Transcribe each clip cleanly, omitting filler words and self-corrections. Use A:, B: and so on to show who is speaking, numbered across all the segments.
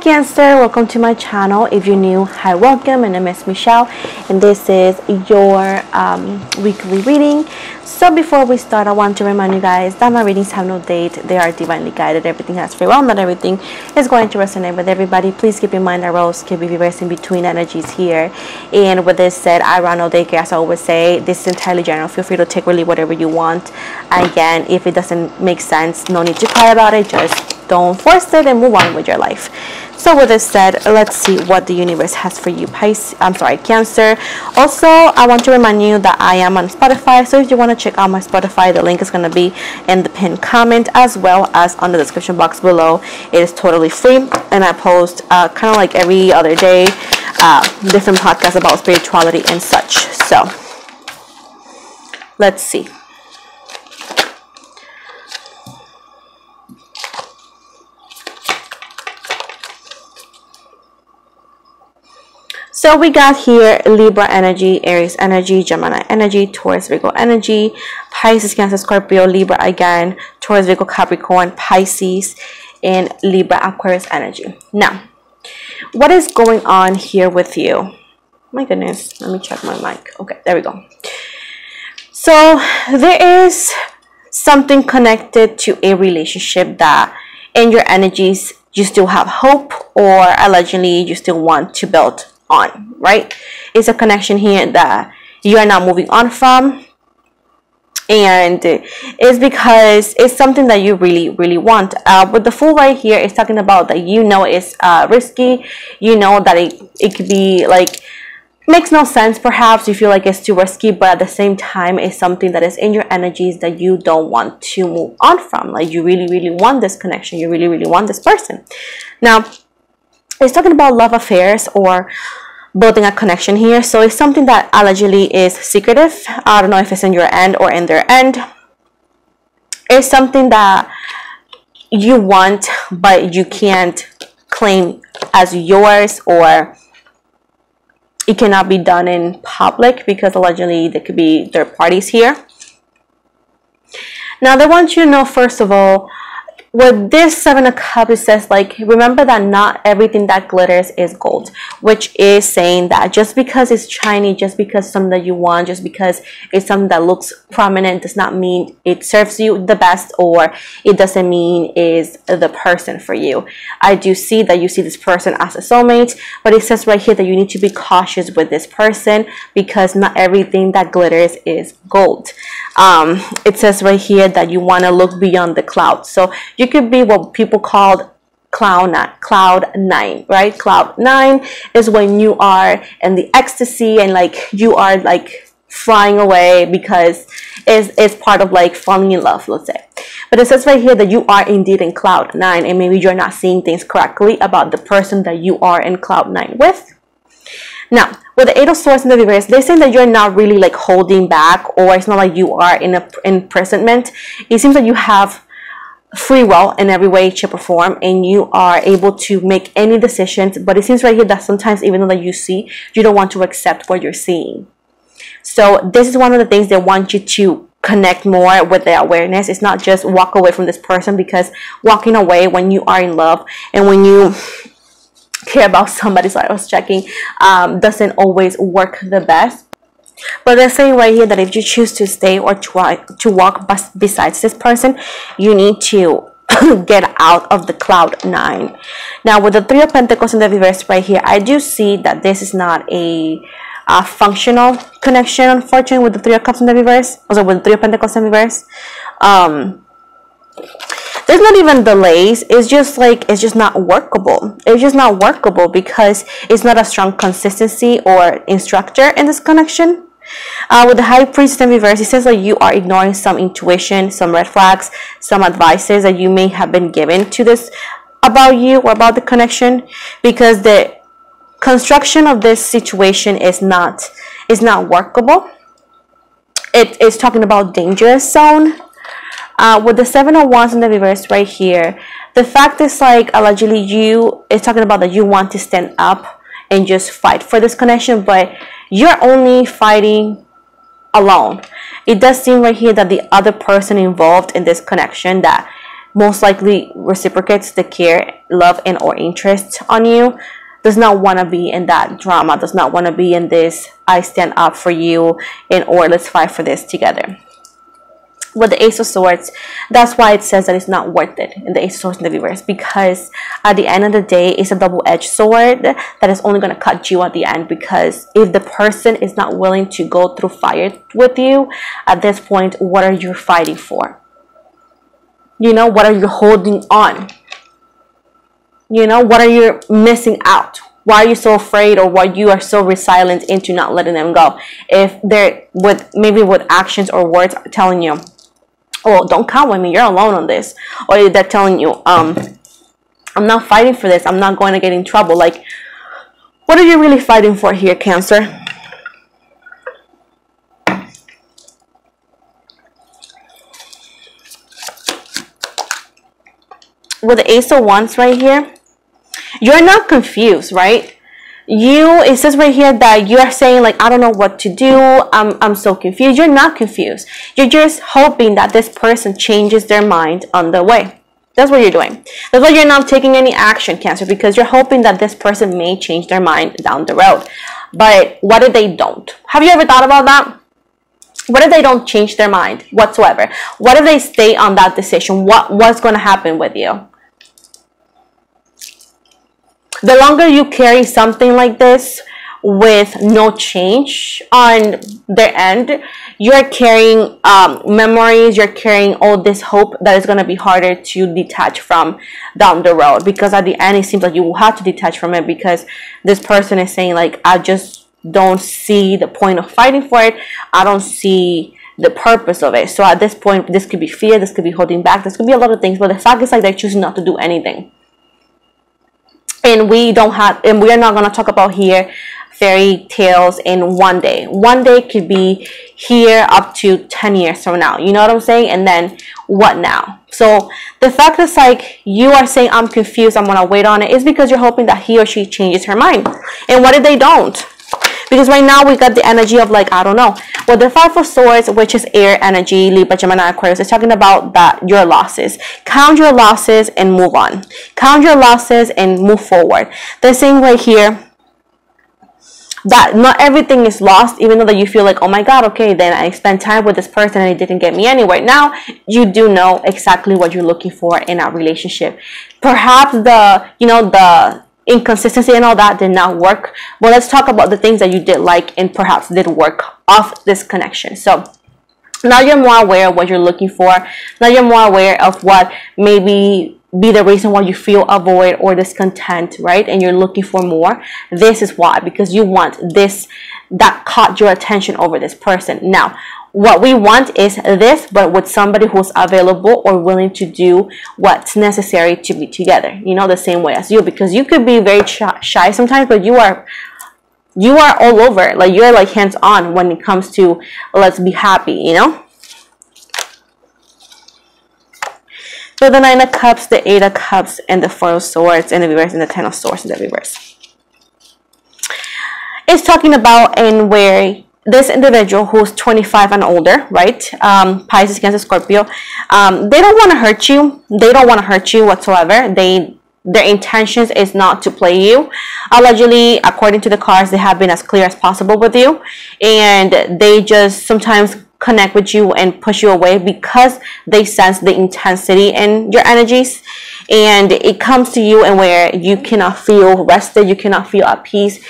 A: Cancer, welcome to my channel. If you're new, hi, welcome. My name is Michelle and this is your weekly reading. So before we start, I want to remind you guys that my readings have no date. They are divinely guided. Everything has free will. Not everything is going to resonate with everybody. Please keep in mind that roles can be reversed in between energies here. And with this said, I run no daycare, as I always say. This is entirely general. Feel free to take really whatever you want. Again, if it doesn't make sense, no need to cry about it. Just don't force it and move on with your life. So with this said, let's see what the universe has for you, Cancer. Also, I want to remind you that I am on Spotify, so if you want to check out my Spotify, the link is going to be in the pinned comment as well as on the description box below. It is totally free, and I post kind of like every other day different podcasts about spirituality and such. So let's see. So we got here Libra energy, Aries energy, Gemini energy, Taurus, Virgo energy, Pisces, Cancer, Scorpio, Libra again, Taurus, Virgo, Capricorn, Pisces, and Libra, Aquarius energy. Now, what is going on here with you? My goodness, let me check my mic. Okay, there we go. So there is something connected to a relationship that in your energies you still have hope, or allegedly you still want to build on, right? It's a connection here that you are not moving on from, and it's because it's something that you really want. With the Fool right here, it's talking about that you know it's risky, you know that it could be like makes no sense. Perhaps you feel like it's too risky, but at the same time it's something that is in your energies that you don't want to move on from. Like you really want this connection, you really want this person. Now it's talking about love affairs or building a connection here. So it's something that allegedly is secretive. I don't know if it's in your end or in their end. It's something that you want but you can't claim as yours, or it cannot be done in public because allegedly there could be third parties here. Now they want you to know, first of all, with this Seven of Cups, it says, like, remember that not everything that glitters is gold, which is saying that just because it's shiny, just because something that you want, just because it's something that looks prominent, does not mean it serves you the best, or it doesn't mean is the person for you. I do see that you see this person as a soulmate, but it says right here that you need to be cautious with this person because not everything that glitters is gold. It says right here that you want to look beyond the clouds. So you could be what people called cloud nine, right? Cloud nine is when you are in the ecstasy and like you are like flying away because it's part of like falling in love, let's say. But it says right here that you are indeed in cloud nine, and maybe you're not seeing things correctly about the person that you are in cloud nine with. Now, with the Eight of Swords in the reverse, they're saying that you're not really like holding back, or it's not like you are in a imprisonment. It seems that you have free will in every way, shape, or form, and you are able to make any decisions. But it seems right here that sometimes, even though that you see, you don't want to accept what you're seeing. So this is one of the things they want you to connect more with the awareness. It's not just walk away from this person, because walking away when you are in love and when you care about somebody, so I was checking, doesn't always work the best. But they're saying right here that if you choose to stay or try to walk besides this person, you need to get out of the cloud nine. Now with the Three of Pentacles in the reverse right here, I do see that this is not a functional connection, unfortunately, with the Three of Cups in the reverse. Also with the Three of Pentacles in the reverse, there's not even delays. It's just like it's just not workable. It's just not workable because it's not a strong consistency or instructor in this connection. With the High Priest in reverse, it says that you are ignoring some intuition, some red flags, some advices that you may have been given to this about you or about the connection, because the construction of this situation is not workable. It is talking about dangerous zone. With the Seven of Wands in the reverse right here, the fact is like allegedly it's talking about that you want to stand up and just fight for this connection, but you're only fighting alone. It does seem right here that the other person involved in this connection, that most likely reciprocates the care, love, and or interest on you, does not want to be in that drama, does not want to be in this I stand up for you and or let's fight for this together. With the Ace of Swords, that's why it says that it's not worth it in the Ace of Swords in the reverse, because at the end of the day, it's a double-edged sword that is only going to cut you at the end. Because if the person is not willing to go through fire with you, at this point, what are you fighting for? You know, what are you holding on? You know, what are you missing out? Why are you so afraid, or why you are so resilient into not letting them go? If they're maybe with actions or words telling you, oh, don't count with me, you're alone on this. Or they're telling you, I'm not fighting for this, I'm not going to get in trouble. Like, what are you really fighting for here, Cancer? With the Ace of Wands right here, you're not confused, right? It says right here that you are saying like, I don't know what to do, I'm so confused. You're not confused. You're just hoping that this person changes their mind on the way. That's what you're doing. That's why you're not taking any action, Cancer, because you're hoping that this person may change their mind down the road. But what if they don't? Have you ever thought about that? What if they don't change their mind whatsoever? What if they stay on that decision? What's going to happen with you? The longer you carry something like this with no change on their end, you're carrying memories, you're carrying all this hope that is going to be harder to detach from down the road. Because at the end, it seems like you will have to detach from it, because this person is saying like, I just don't see the point of fighting for it. I don't see the purpose of it. So at this point, this could be fear, this could be holding back, this could be a lot of things. But the fact is like they're choosing not to do anything. And we are not going to talk about here fairy tales in one day. One day could be here up to 10 years from now. You know what I'm saying? And then what now? So the fact that's like you are saying I'm confused, I'm going to wait on it, is because you're hoping that he or she changes her mind. And what if they don't? Because right now we got the energy of like, I don't know. Well, the Five of Swords, which is air energy, Libra, Gemini, Aquarius, is talking about that your losses. Count your losses and move on. Count your losses and move forward. They're saying right here that not everything is lost, even though that you feel like, oh my God, okay, then I spent time with this person and it didn't get me anywhere. Now you do know exactly what you're looking for in a relationship. Perhaps the inconsistency and all that did not work, but let's talk about the things that you did like and perhaps did work off this connection. So now you're more aware of what you're looking for. Now you're more aware of what maybe be the reason why you feel a void or discontent, right? And you're looking for more. This is why, because you want this that caught your attention over this person. Now what we want is this, but with somebody who's available or willing to do what's necessary to be together, you know, the same way as you. Because you could be very shy sometimes, but you are all over. Like, you're like hands-on when it comes to let's be happy, you know. So the Nine of Cups, the Eight of Cups, and the Four of Swords in the reverse, and the Ten of Swords in the reverse. It's talking about in where this individual who's 25 and older, right? Pisces, Cancer, Scorpio. They don't want to hurt you. They don't want to hurt you whatsoever. Their intentions is not to play you. Allegedly, according to the cards, they have been as clear as possible with you. And they just sometimes connect with you and push you away because they sense the intensity in your energies. And it comes to you and where you cannot feel rested. You cannot feel at peace.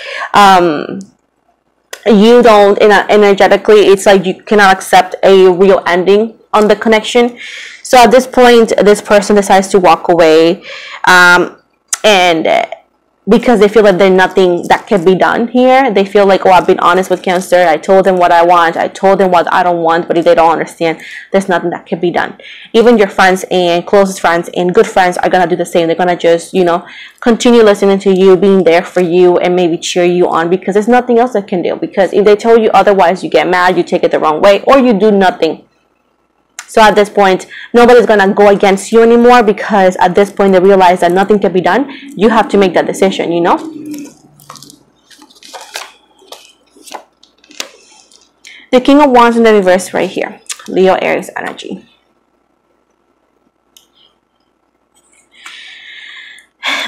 A: You don't, energetically, it's like you cannot accept a real ending on the connection. So at this point, this person decides to walk away, and because they feel that there's nothing that can be done here. They feel like, oh, I've been honest with Cancer. I told them what I want. I told them what I don't want. But if they don't understand, there's nothing that can be done. Even your friends and closest friends and good friends are going to do the same. They're going to just, continue listening to you, being there for you, and maybe cheer you on, because there's nothing else they can do. Because if they tell you otherwise, you get mad, you take it the wrong way, or you do nothing. So at this point, nobody's going to go against you anymore, because at this point they realize that nothing can be done. You have to make that decision, The King of Wands in the reverse right here. Leo, Aries energy.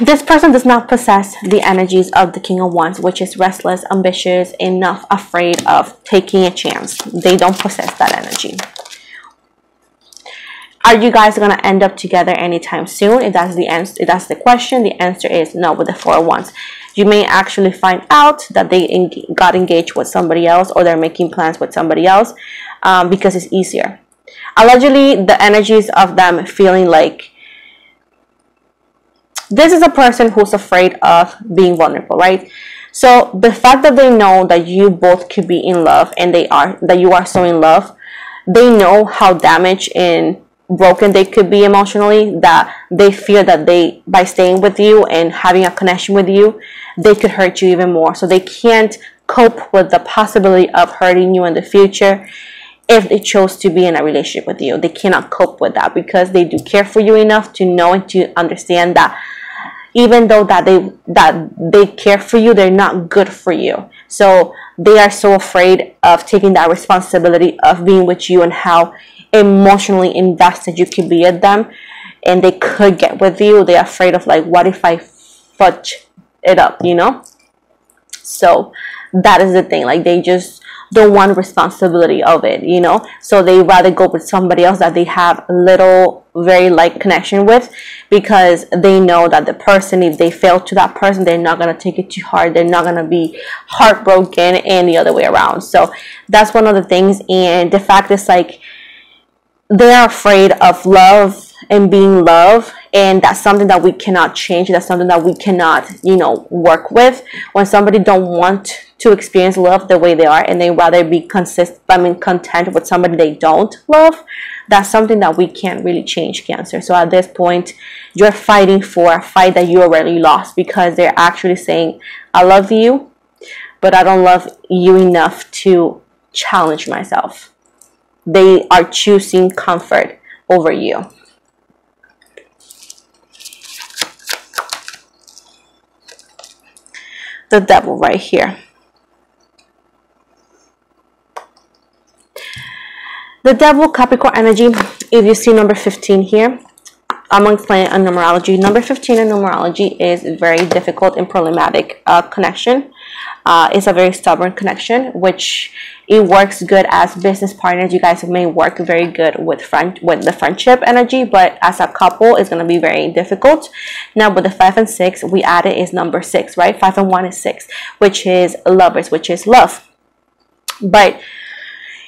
A: This person does not possess the energies of the King of Wands, which is restless, ambitious, enough afraid of taking a chance. They don't possess that energy. Are you guys going to end up together anytime soon? If that's the answer, if that's the question, the answer is no with the Four of Wands. You may actually find out that they got engaged with somebody else, or they're making plans with somebody else because it's easier. Allegedly, the energies of them feeling like this is a person who's afraid of being vulnerable, right? So the fact that they know that you both could be in love, and that you are so in love, they know how damaged and broken they could be emotionally, that they fear that by staying with you and having a connection with you, they could hurt you even more. So they can't cope with the possibility of hurting you in the future if they chose to be in a relationship with you. They cannot cope with that because they do care for you enough to know and to understand that even though that they care for you, they're not good for you. So they are so afraid of taking that responsibility of being with you, and how emotionally invested you could be at them, and they could get with you. They're afraid of like, what if I fudge it up, you know? So that is the thing. Like, they just don't want responsibility of it, you know? So they rather go with somebody else that they have little, very light connection with, because they know that the person, if they fail to that person, they're not going to take it too hard. They're not going to be heartbroken, and the other way around. So that's one of the things. And the fact is, like, they're afraid of love and being loved, and that's something that we cannot change. That's something that we cannot, you know, work with. When somebody don't want to experience love the way they are, and they rather be content with somebody they don't love, that's something that we can't really change, Cancer. So at this point, you're fighting for a fight that you already lost, because they're actually saying, I love you, but I don't love you enough to challenge myself. They are choosing comfort over you. The Devil right here. The Devil, Capricorn energy. If you see number 15 here, I'm going to explain it on numerology. Number 15 in numerology is very difficult and problematic connection. It's a very stubborn connection, which it works good as business partners. You guys may work very good with the friendship energy, but as a couple, it's going to be very difficult. Now, with the 5 and 6, we added is number 6, right? 5 and 1 is 6, which is lovers, which is love. But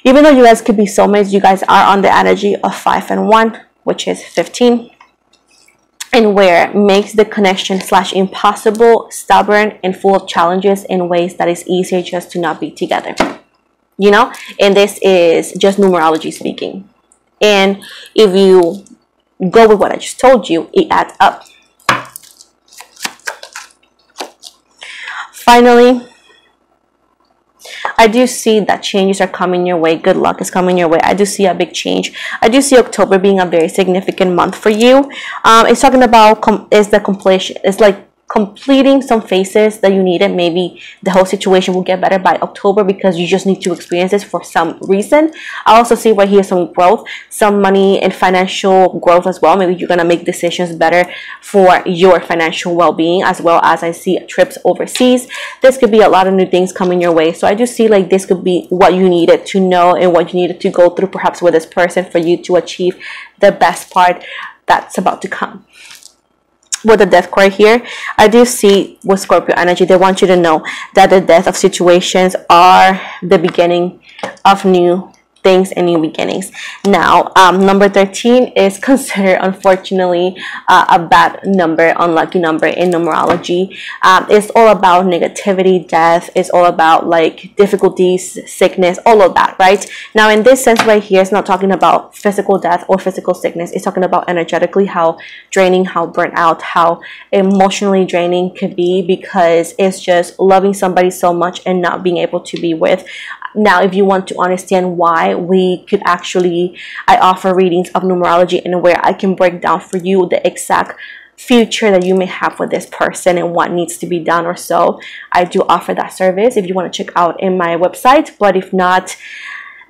A: even though you guys could be soulmates, you guys are on the energy of 5 and 1, which is 15. And where makes the connection / impossible, stubborn, and full of challenges in ways that is easier just to not be together. You know? And this is just numerology speaking. And if you go with what I just told you, it adds up. Finally, I do see that changes are coming your way. Good luck is coming your way. I do see a big change. I do see October being a very significant month for you. It's talking about the completion. It's like completing some phases that you needed. Maybe the whole situation will get better by October because you just need to experience this for some reason. I also see right here some growth, some money and financial growth as well. Maybe you're going to make decisions better for your financial well-being, as well as I see trips overseas. This could be a lot of new things coming your way. So I do see like this could be what you needed to know and what you needed to go through perhaps with this person for you to achieve the best part that's about to come. With the death card here, I do see with Scorpio energy, they want you to know that the death of situations are the beginning of new things and new beginnings. Now, number 13 is considered, unfortunately, a bad number, unlucky number in numerology. It's all about negativity, death. It's all about like difficulties, sickness, all of that, right? Now, in this sense right here, it's not talking about physical death or physical sickness. It's talking about energetically how draining, how burnt out, how emotionally draining could be, because it's just loving somebody so much and not being able to be with. Now, if you want to understand why, we could actually, I offer readings of numerology and where I can break down for you the exact future that you may have with this person and what needs to be done or so. I do offer that service if you want to check out in my website. But if not,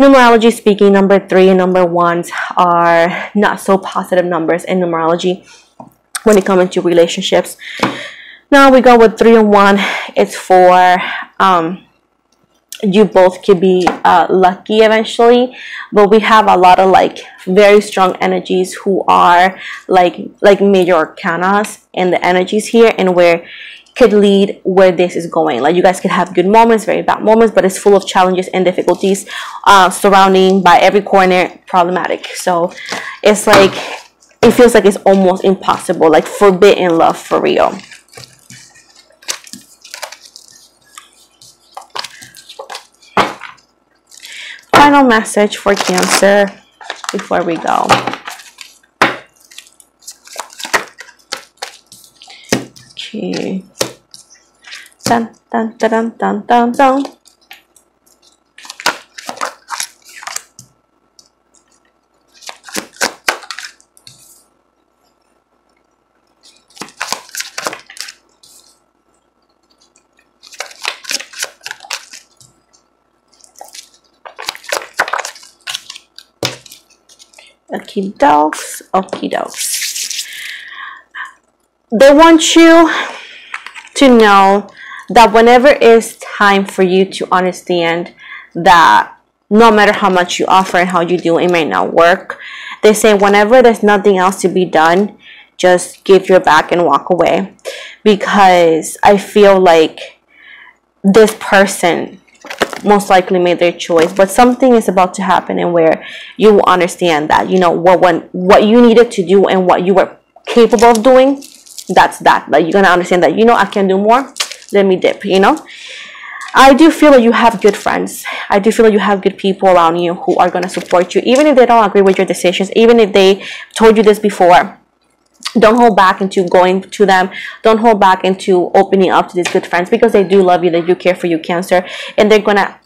A: numerology speaking, number 3 and number 1 are not so positive numbers in numerology. when it comes to relationships. Now we go with 3 and 1. It's for you both could be lucky eventually, but we have a lot of like very strong energies who are like major arcanas and the energies here, and where could lead where this is going. Like you guys could have good moments, very bad moments, but it's full of challenges and difficulties surrounding by every corner, problematic. So it's like it feels like it's almost impossible, like forbidden love for real. Final message for Cancer before we go. Okay. Dun, dun, dun, dun, dun, dun. Okie dokes, okie dokes. They want you to know that whenever it's time for you to understand that no matter how much you offer and how you do, it may not work. They say whenever there's nothing else to be done, just give your back and walk away. Because I feel like this person most likely made their choice, but something is about to happen, and where you will understand that, you know, what you needed to do and what you were capable of doing, that's that. Like you're gonna understand that, you know, I can do more, let me dip, you know. I do feel that you have good friends. I do feel that you have good people around you who are gonna support you, even if they don't agree with your decisions, even if they told you this before. Don't hold back into going to them. Don't hold back into opening up to these good friends, because they do love you, they do care for you, Cancer, and they're gonna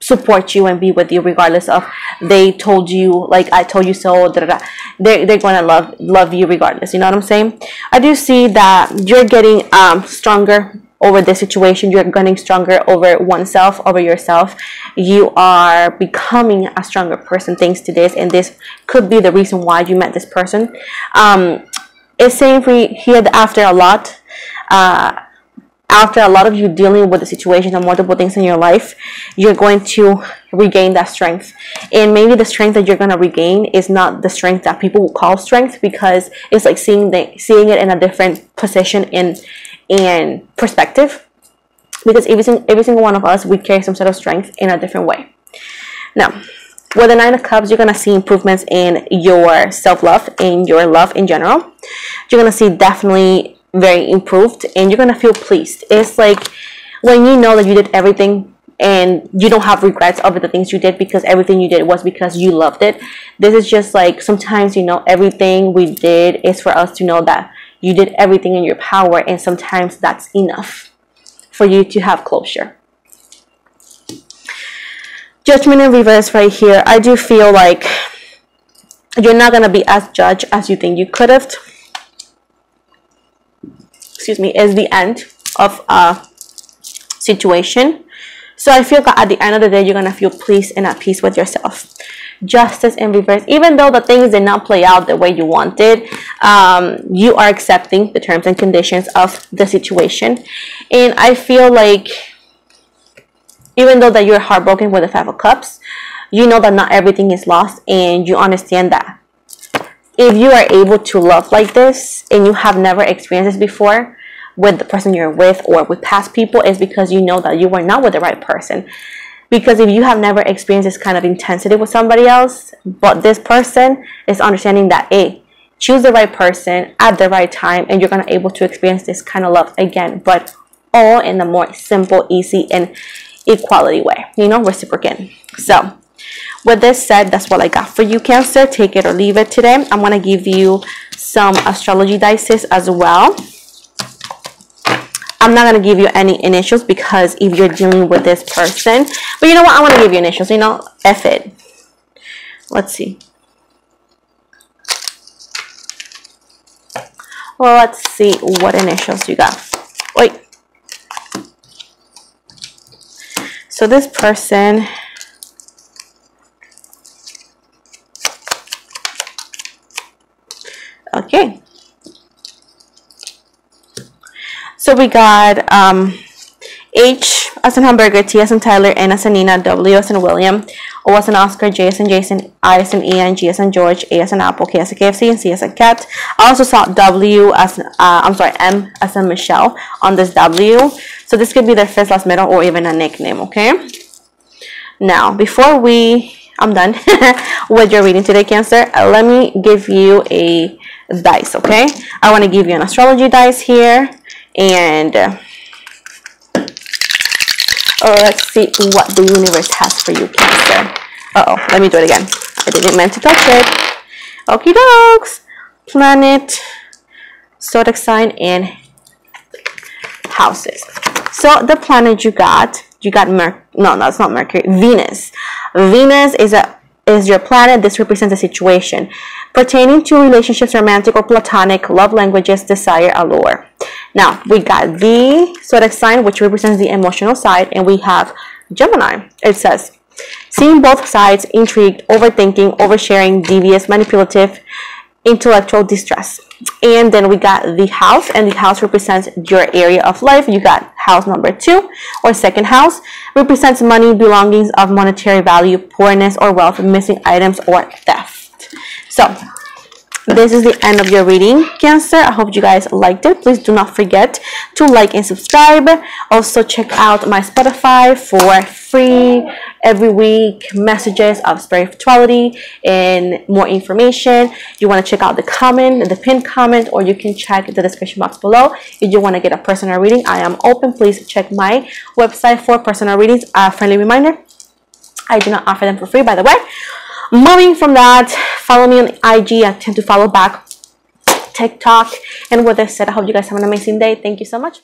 A: support you and be with you regardless of they told you, like I told you so, da, da, da. They're gonna love you regardless, you know what I'm saying. I do see that you're getting stronger over this situation. You're getting stronger over oneself, over yourself. You are becoming a stronger person thanks to this, and this could be the reason why you met this person. It's saying for here that after a lot of you dealing with the situation and multiple things in your life, you're going to regain that strength. And maybe the strength that you're going to regain is not the strength that people would call strength, because it's like seeing it in a different position in perspective. Because every single one of us, we carry some sort of strength in a different way. Now, with the 9 of Cups, you're going to see improvements in your self-love and your love in general. You're going to see definitely very improved, and you're going to feel pleased. It's like when you know that you did everything and you don't have regrets over the things you did, because everything you did was because you loved it. This is just like sometimes, you know, everything we did is for us to know that you did everything in your power, and sometimes that's enough for you to have closure. Judgment in reverse right here. I do feel like you're not going to be as judged as you think you could have. Excuse me, is the end of a situation. So I feel that at the end of the day, you're going to feel pleased and at peace with yourself. Justice in reverse. Even though the things did not play out the way you wanted, you are accepting the terms and conditions of the situation. And I feel like even though that you're heartbroken with the 5 of Cups, you know that not everything is lost, and you understand that if you are able to love like this and you have never experienced this before with the person you're with or with past people, it's because you know that you were not with the right person. Because if you have never experienced this kind of intensity with somebody else, but this person is understanding that, hey, choose the right person at the right time, and you're going to be able to experience this kind of love again, but all in a more simple, easy, and equality way, you know, reciprocating. So with this said, that's what I got for you, Cancer. Take it or leave it today. I'm going to give you some astrology dices as well. I'm not going to give you any initials, because if you're dealing with this person, but you know what, I want to give you initials, you know, F it. Let's see. Well, let's see what initials you got. Wait. So this person, okay. So we got H as in hamburger, T as in Tyler, N as in Nina, W as in William, O as in Oscar, J as in Jason, I as in Ian, G as in George, A as in Apple, K as in KFC, and C as in cat. I also saw W as in, M as in Michelle on this W. So this could be their first, last, middle, or even a nickname, okay? Now, before I'm done with your reading today, Cancer, let me give you a dice, okay? I want to give you an astrology dice here, and let's see what the universe has for you, Cancer. Let me do it again. I didn't mean to touch it. Okie dokes. Planet, zodiac sign, and houses. So the planet you got no, that's not Mercury. Venus. Venus is your planet. This represents a situation pertaining to relationships, romantic or platonic, love languages, desire, allure. Now, we got the zodiac sign, which represents the emotional side, and we have Gemini. It says, seeing both sides, intrigued, overthinking, oversharing, devious, manipulative, intellectual distress. And then we got the house, and the house represents your area of life. You got house number 2, or second house, represents money, belongings of monetary value, poorness or wealth, missing items, or theft. So this is the end of your reading, Cancer. I hope you guys liked it. Please do not forget to like and subscribe. Also, check out my Spotify for free every week messages of spirituality and more information. You want to check out the pinned comment, or you can check the description box below. If you want to get a personal reading, I am open. Please check my website for personal readings. A friendly reminder, I do not offer them for free, by the way. Moving from that, follow me on IG. I tend to follow back TikTok. And with this said, I hope you guys have an amazing day. Thank you so much.